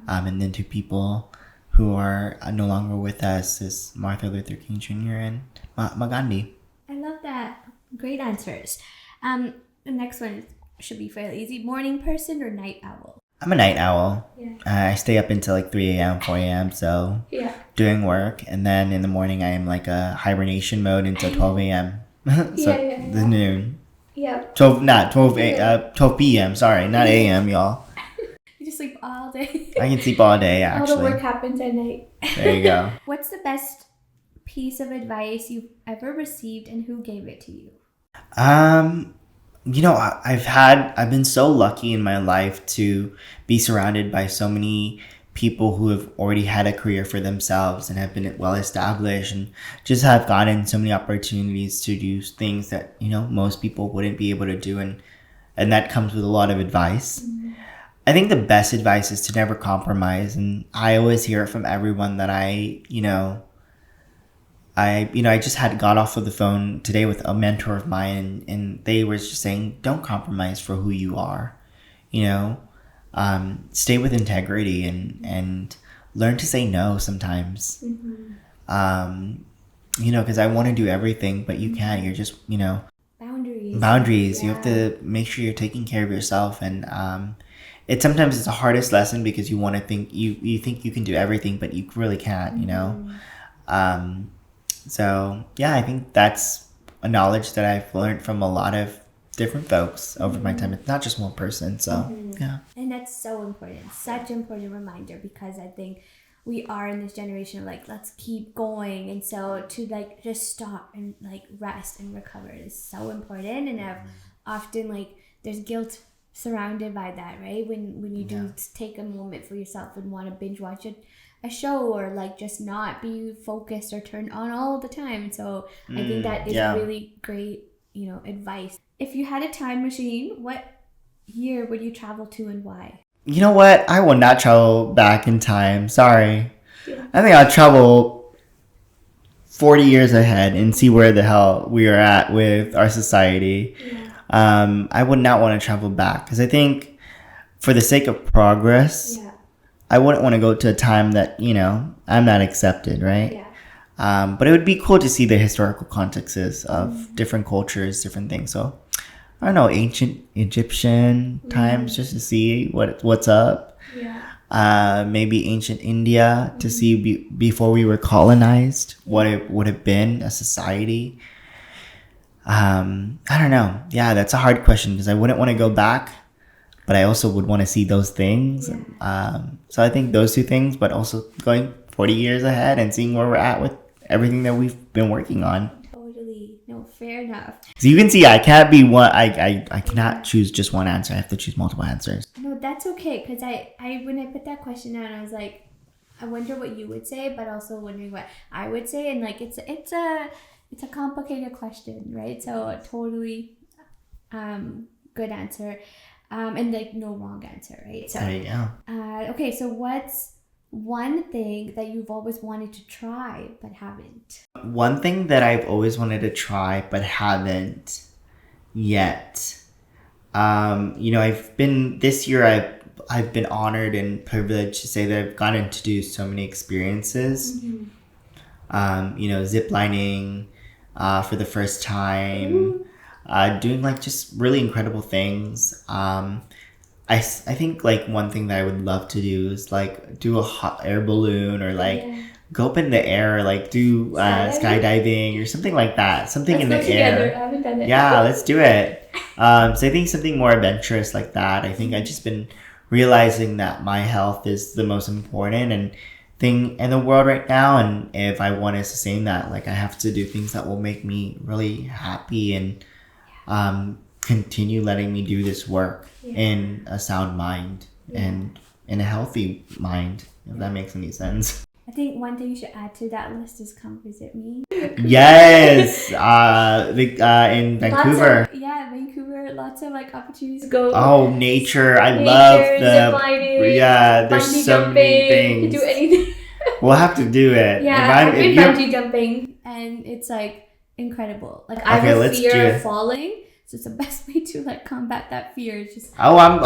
And then 2 people who are no longer with us is Martin Luther King Jr. and Mahatma Gandhi. I love that. Great answers. The next one should be fairly easy. Morning person or night owl? I'm a night owl. Yeah. I stay up until like 3 a.m., 4 a.m. So doing work. And then in the morning, I am like a hibernation mode until 12 a.m. The noon. Yeah. 12 p.m. Sorry, not a.m., y'all. You just sleep all day. I can sleep all day, actually. All the work happens at night. There you go. What's the best piece of advice you've ever received, and who gave it to you? I've been so lucky in my life to be surrounded by so many people who have already had a career for themselves and have been well established and just have gotten so many opportunities to do things that, most people wouldn't be able to do. And that comes with a lot of advice. I think the best advice is to never compromise. And I always hear it from everyone that I just got off of the phone today with a mentor of mine, and they were just saying, don't compromise for who you are, stay with integrity and learn to say no sometimes. Because I want to do everything, but you can't. You're just, boundaries. Yeah. You have to make sure you're taking care of yourself. And sometimes it's the hardest lesson because you want to think, you think you can do everything, but you really can't, So yeah, I think that's a knowledge that I've learned from a lot of different folks over my time. It's not just one person. So yeah. And that's so important. Such an important reminder, because I think we are in this generation of let's keep going. And so to just stop and rest and recover is so important. And I've often there's guilt surrounded by that, right? When you do take a moment for yourself and want to binge watch a show or just not be focused or turned on all the time. So I think that is really great, advice. If you had a time machine, what year would you travel to and why? You know what? I will not travel back in time. Sorry. Yeah. I think I'll travel 40 years ahead and see where the hell we are at with our society. Yeah. I would not want to travel back because I think for the sake of progress, I wouldn't want to go to a time that, I'm not accepted, right? Yeah. But it would be cool to see the historical contexts of different cultures, different things. So, I don't know, ancient Egyptian times just to see what's up. Yeah. Maybe ancient India to see before we were colonized, what it would have been, a society. I don't know. Yeah, that's a hard question because I wouldn't want to go back. But I also would want to see those things. Yeah. So I think those two things, but also going 40 years ahead and seeing where we're at with everything that we've been working on. Totally. No, fair enough. So you can see I can't be one. I cannot choose just one answer. I have to choose multiple answers. No, that's okay. Because I when I put that question out, I was like, I wonder what you would say, but also wondering what I would say. And it's a complicated question, right? So totally good answer. And no wrong answer, right? So, there you go. Okay, so what's one thing that you've always wanted to try but haven't? One thing that I've always wanted to try but haven't yet. I've been this year. I've been honored and privileged to say that I've gotten to do so many experiences. Zip lining for the first time. Doing just really incredible things. I think one thing that I would love to do is do a hot air balloon or go up in the air or do skydiving or something like that. Something in the air. I haven't done it. Yeah, let's do it. So I think something more adventurous like that. I think I've just been realizing that my health is the most important and thing in the world right now, and if I want to sustain that, I have to do things that will make me really happy and continue letting me do this work in a sound mind and in a healthy mind, if that makes any sense. I think one thing you should add to that list is come visit me. Yes, in Vancouver. Vancouver. Lots of opportunities to go. Oh, nature! I love the zip lining, there's so many things. You can do anything. We'll have to do it. Yeah, I've been bungee jumping, and it's incredible. I have a fear of falling, so it's the best way to combat that fear. It's just I'm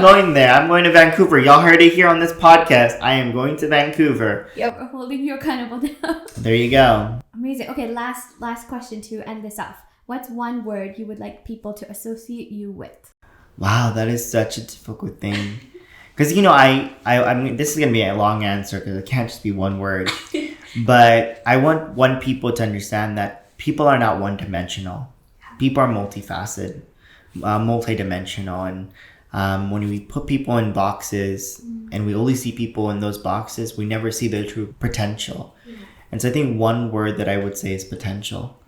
going there. I'm going to Vancouver. Y'all heard it here on this podcast. I am going to Vancouver. Yeah, we're holding you accountable now. There you go. Amazing. Okay, last question to end this off. What's one word you would like people to associate you with? Wow, that is such a difficult thing. Because I'm this is gonna be a long answer because it can't just be one word. But I want people to understand that people are not one-dimensional. People are multifaceted, multidimensional, and when we put people in boxes and we only see people in those boxes, we never see their true potential. Yeah. And so I think one word that I would say is potential.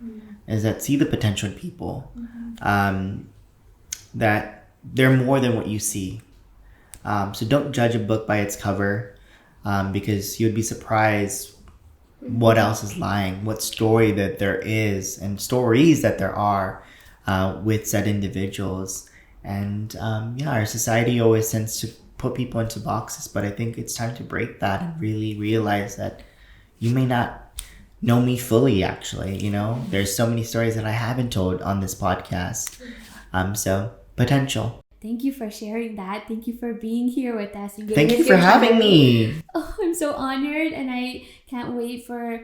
Is that see the potential in people. that they're more than what you see. So don't judge a book by its cover, because you'd be surprised what else is lying, what story that there is, and stories that there are with said individuals. And our society always tends to put people into boxes, but I think it's time to break that and really realize that you may not know me fully, actually. There's so many stories that I haven't told on this podcast. So potential. Thank you for sharing that. Thank you for being here with us. Thank you for having me. Oh, I'm so honored, and I can't wait for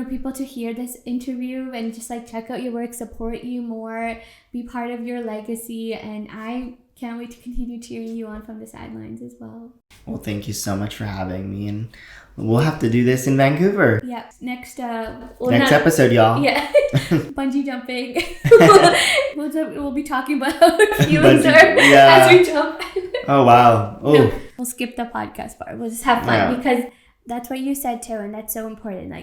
people to hear this interview and just check out your work, support you more, be part of your legacy, and I can't wait to continue cheering you on from the sidelines as well. Well, thank you so much for having me, and we'll have to do this in Vancouver. Yeah, next episode, y'all. Yeah, bungee jumping. We'll be talking about our feelings as we jump. Oh wow! Oh, no, we'll skip the podcast part. We'll just have fun because that's what you said too, and that's so important.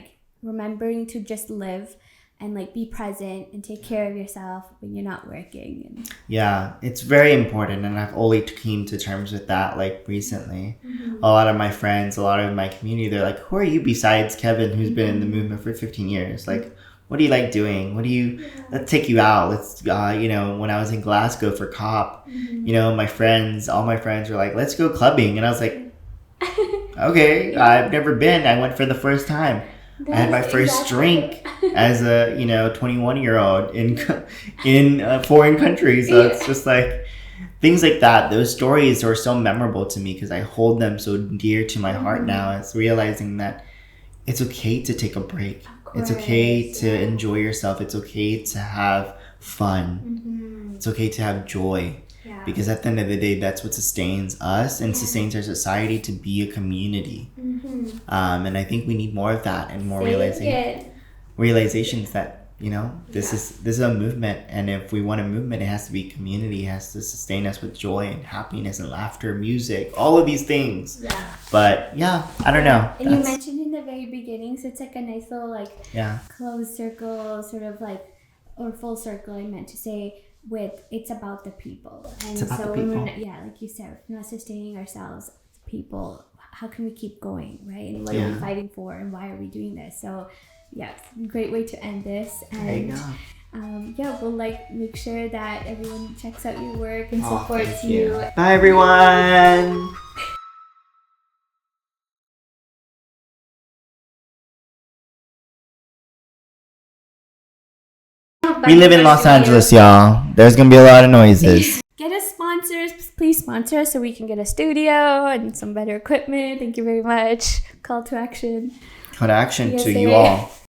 Remembering to just live and be present and take care of yourself when you're not working. Yeah, it's very important, and I've only came to terms with that recently. A lot of my friends, a lot of my community, they're like, who are you besides Kevin, who's been in the movement for 15 years? What do you like doing? Let's take you out. Let's when I was in Glasgow for COP, all my friends were like, let's go clubbing, and I was like, okay, I've never been. I went for the first time. I had my first drink as a 21-year-old in a foreign country. So it's just things like that. Those stories are so memorable to me because I hold them so dear to my heart now. It's realizing that it's okay to take a break. It's okay to enjoy yourself. It's okay to have fun. It's okay to have joy. Yeah. Because at the end of the day, that's what sustains us and sustains our society to be a community. And I think we need more of that and more realizations that this is a movement, and if we want a movement, it has to be community. It has to sustain us with joy and happiness and laughter, music, all of these things. Yeah. But I don't know. And you mentioned in the very beginning, so it's a nice little closed circle, sort of or full circle. I meant to say. It's about the people, and so when we're like you said, we're not sustaining ourselves, people, how can we keep going, right? And what are we fighting for, and why are we doing this? So it's a great way to end this, and we'll make sure that everyone checks out your work and supports you. Bye everyone. We live in Los Angeles, y'all. There's going to be a lot of noises. Get us sponsors. Please sponsor us so we can get a studio and some better equipment. Thank you very much. Call to action. Call to action to you all.